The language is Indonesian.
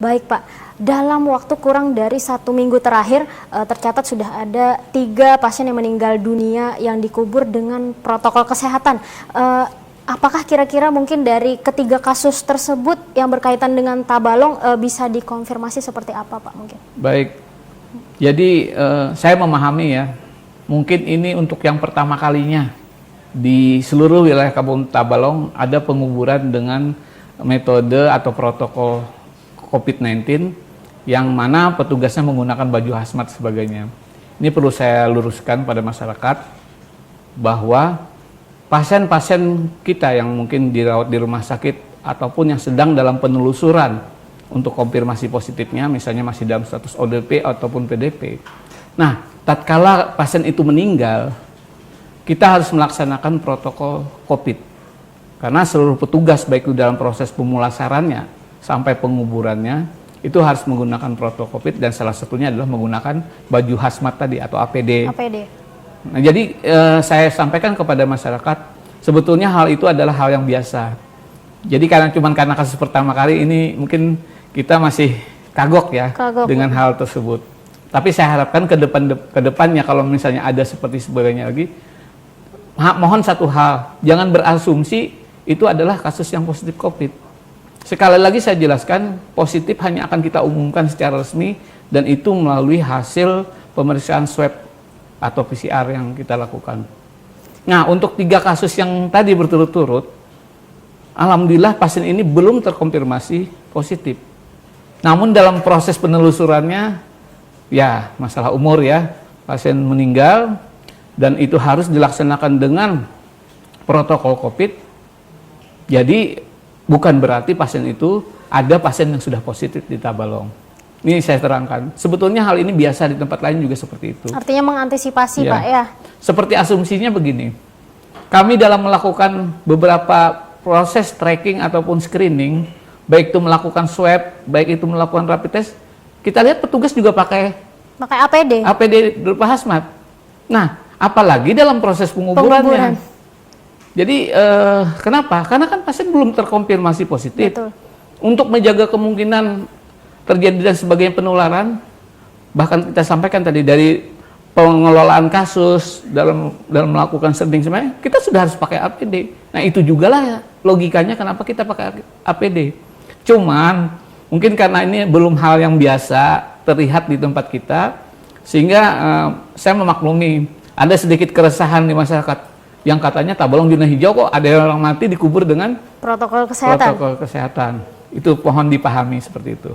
Baik Pak, dalam waktu kurang dari 1 minggu terakhir tercatat sudah ada 3 pasien yang meninggal dunia yang dikubur dengan protokol kesehatan. Apakah kira-kira mungkin dari ketiga kasus tersebut yang berkaitan dengan Tabalong bisa dikonfirmasi seperti apa Pak mungkin? Baik, jadi saya memahami ya, mungkin ini untuk yang pertama kalinya di seluruh wilayah Kabupaten Tabalong ada penguburan dengan metode atau protokol COVID-19 yang mana petugasnya menggunakan baju hazmat sebagainya. Ini perlu saya luruskan pada masyarakat bahwa pasien-pasien kita yang mungkin dirawat di rumah sakit ataupun yang sedang dalam penelusuran untuk konfirmasi positifnya, misalnya masih dalam status ODP ataupun PDP. Nah, tatkala pasien itu meninggal, kita harus melaksanakan protokol COVID. Karena seluruh petugas baik itu dalam proses pemulasarannya sampai penguburannya itu harus menggunakan protokol COVID dan salah satunya adalah menggunakan baju hazmat tadi atau APD. Nah, jadi saya sampaikan kepada masyarakat sebetulnya hal itu adalah hal yang biasa. Jadi karena kasus pertama kali ini mungkin kita masih kagok ya dengan hal tersebut. Tapi saya harapkan ke depannya kalau misalnya ada seperti sebagainya lagi, mohon satu hal, jangan berasumsi itu adalah kasus yang positif COVID. Sekali lagi saya jelaskan, positif hanya akan kita umumkan secara resmi dan itu melalui hasil pemeriksaan swab atau PCR yang kita lakukan. Nah, untuk 3 kasus yang tadi berturut-turut, alhamdulillah pasien ini belum terkonfirmasi positif. Namun dalam proses penelusurannya, ya masalah umur ya, pasien meninggal dan itu harus dilaksanakan dengan protokol COVID. Jadi bukan berarti pasien itu ada pasien yang sudah positif di Tabalong. Ini saya terangkan. Sebetulnya hal ini biasa di tempat lain juga seperti itu. Artinya mengantisipasi ya. Pak ya? Seperti asumsinya begini. Kami dalam melakukan beberapa proses tracking ataupun screening, baik itu melakukan swab, baik itu melakukan rapid test, kita lihat petugas juga pakai APD. APD berupa hazmat. Nah, apalagi dalam proses penguburannya. Jadi kenapa? Karena kan pasien belum terkonfirmasi positif. Betul. Untuk menjaga kemungkinan terjadi dan sebagainya penularan, bahkan kita sampaikan tadi dari pengelolaan kasus dalam melakukan screening sebenarnya kita sudah harus pakai APD. Nah itu juga lah logikanya kenapa kita pakai APD. Cuman mungkin karena ini belum hal yang biasa terlihat di tempat kita, sehingga saya memaklumi ada sedikit keresahan di masyarakat yang katanya Tabalong zona hijau kok ada orang mati dikubur dengan protokol kesehatan. Itu mohon dipahami seperti itu.